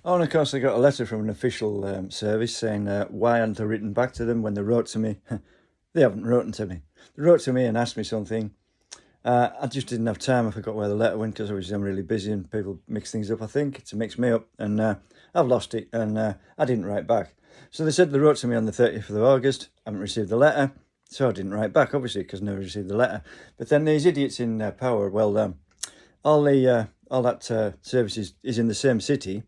Oh, and of course, I got a letter from an official service saying why hadn't I written back to them when they wrote to me. They haven't written to me. They wrote to me and asked me something. I just didn't have time. I forgot where the letter went because obviously I'm really busy and people mix things up, I think. It's mixed me up and I've lost it and I didn't write back. So they said they wrote to me on the 30th of August. I haven't received the letter. So I didn't write back, obviously, because I never received the letter. But then these idiots in power, well, all that service is in the same city.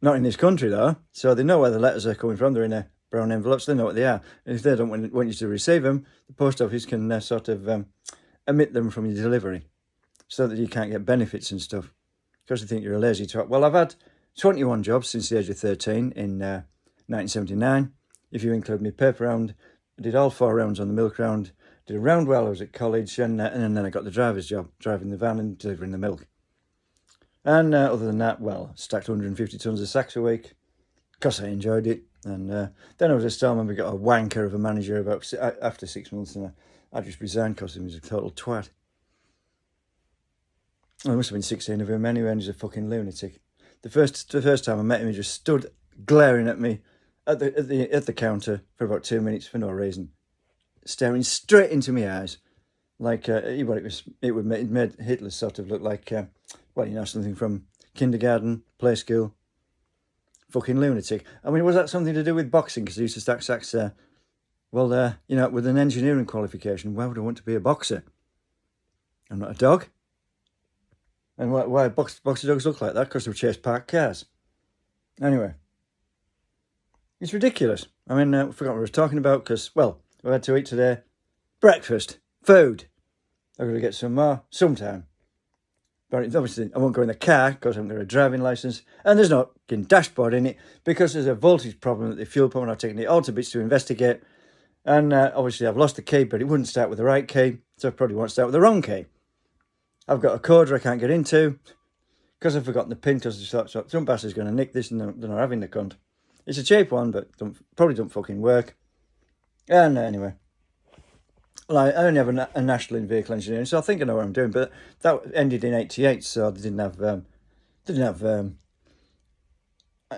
Not in this country, though. So they know where the letters are coming from. They're in brown envelopes. They know what they are. And if they don't want you to receive them, the post office can omit them from your delivery so that you can't get benefits and stuff because they think you're a lazy twat. Well, I've had 21 jobs since the age of 13 in 1979. If you include my paper round, I did all 4 rounds on the milk round, did a round while I was at college, and then I got the driver's job, driving the van and delivering the milk. And other than that, well, stacked 150 tonnes of sacks a week because I enjoyed it. And then I was a storeman. We got a wanker of a manager after 6 months, and I just resigned because he was a total twat. There must have been 16 of him anyway, and he's a fucking lunatic. The first time I met him, he just stood glaring at me at the counter for about 2 minutes for no reason, staring straight into my eyes, like it made Hitler sort of look like something from kindergarten, play school. Fucking lunatic. I mean, was that something to do with boxing? Because he used to stack sacks. With an engineering qualification, why would I want to be a boxer? I'm not a dog. And why boxer dogs look like that? Because they chase parked cars. Anyway, it's ridiculous. I mean, I forgot what I was talking about because, well, I had to eat today. Breakfast. Food. I've got to get some more sometime. But obviously, I won't go in the car because I haven't got a driving licence. And there's no fucking dashboard in it because there's a voltage problem at the fuel pump and I've taken it all to bits to investigate. And obviously, I've lost the key, but it wouldn't start with the right key. So I probably won't start with the wrong key. I've got a coder I can't get into because I've forgotten the pin because I thought some bastard's going to nick this and they're not having the cunt. It's a cheap one, but probably don't fucking work. And anyway. Well, I only have a national in vehicle engineering, so I think I know what I'm doing. But that ended in '88, so they didn't have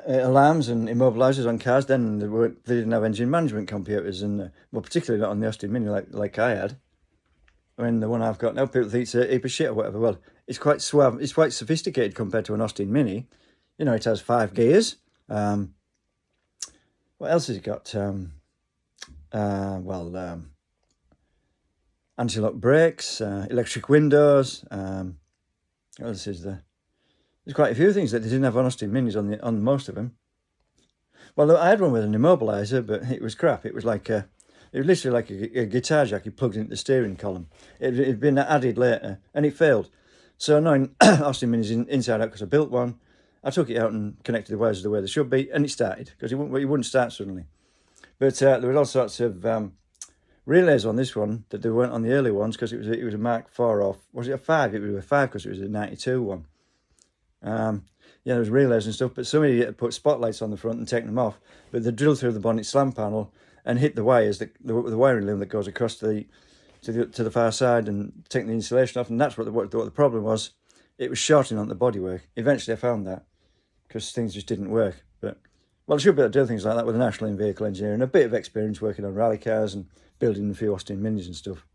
alarms and immobilisers on cars. Then they didn't have engine management computers, and particularly not on the Austin Mini like I had. I mean, the one I've got now, people think it's a heap of shit or whatever. Well, it's quite suave. It's quite sophisticated compared to an Austin Mini. You know, it has 5 gears. What else has it got? Anti-lock brakes, electric windows. What else is there? There's quite a few things that they didn't have on Austin Minis on most of them. Well, I had one with an immobiliser, but it was crap. It was literally like a guitar jack you plugged into the steering column. It had been added later, and it failed. So knowing Austin Minis inside out because I built one, I took it out and connected the wires the way they should be, and it started because it wouldn't start suddenly. But there were all sorts of relays on this one that they weren't on the early ones because it was a Mark 4 off. Was it a 5? It was a 5 because it was a 92 one. There was relays and stuff, but somebody had put spotlights on the front and taken them off. But they drilled through the bonnet slam panel and hit the wires, the wiring loom that goes across to the far side and taking the insulation off. And that's what the problem was. It was shorting on the bodywork. Eventually, I found that because things just didn't work. But I should be able to do things like that with a national in vehicle engineering, a bit of experience working on rally cars and building a few Austin Minis and stuff.